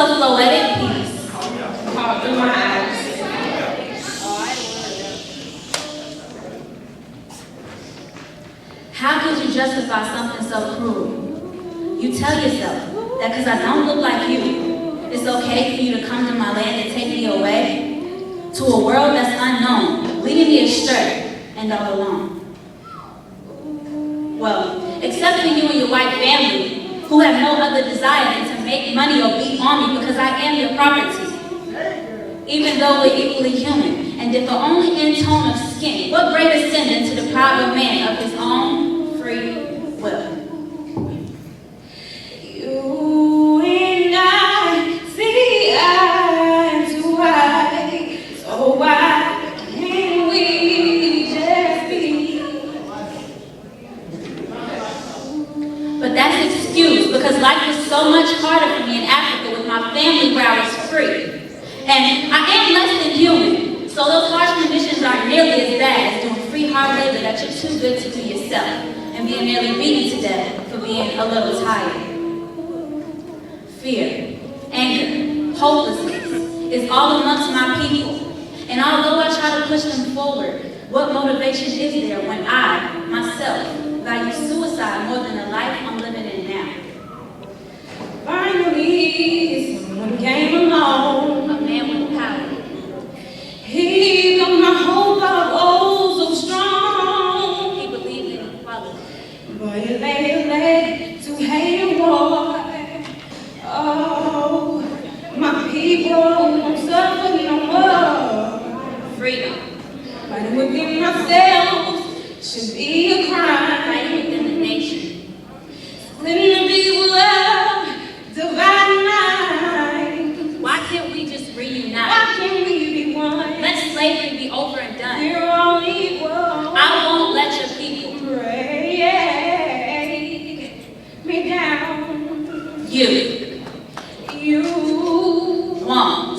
so poetic piece Caught through my eyes. How could you justify something so cruel? You tell yourself that because I don't look like you, it's okay for you to come to my land and take me away to a world that's unknown, leading me astray and all alone. Well, except for you and your white family, who have no other desire than to make money or be on me because I am your property. Even though we're equally human and differ only in tone of skin, what greater sin than to deprive a man of his own free will? You and I see eye to eye, so why can't we just be? But that's excuse because life was so much harder for me in Africa with my family where I was free. And I am less than human, so those harsh conditions aren't nearly as bad as doing free hard labor that you're too good to do yourself and being nearly beaten to death for being a little tired. Fear, anger, hopelessness is all amongst my people. And although I try to push them forward, what motivation is there when I, myself, value suicide more than the life I'm living in now? Finally, someone came along. A man with power. He got my hope up, oh, so strong. He believed in equality. But it led to hate and war. Oh, my people won't suffer no more. Freedom. Fighting within myself should be a crime. Fighting within the nation. Splitting the people up, dividing lines. Why can't we just reunite? Why can't we be one? Let slavery be over and done. We're all equal. I won't let your people. Break me down. You You won't.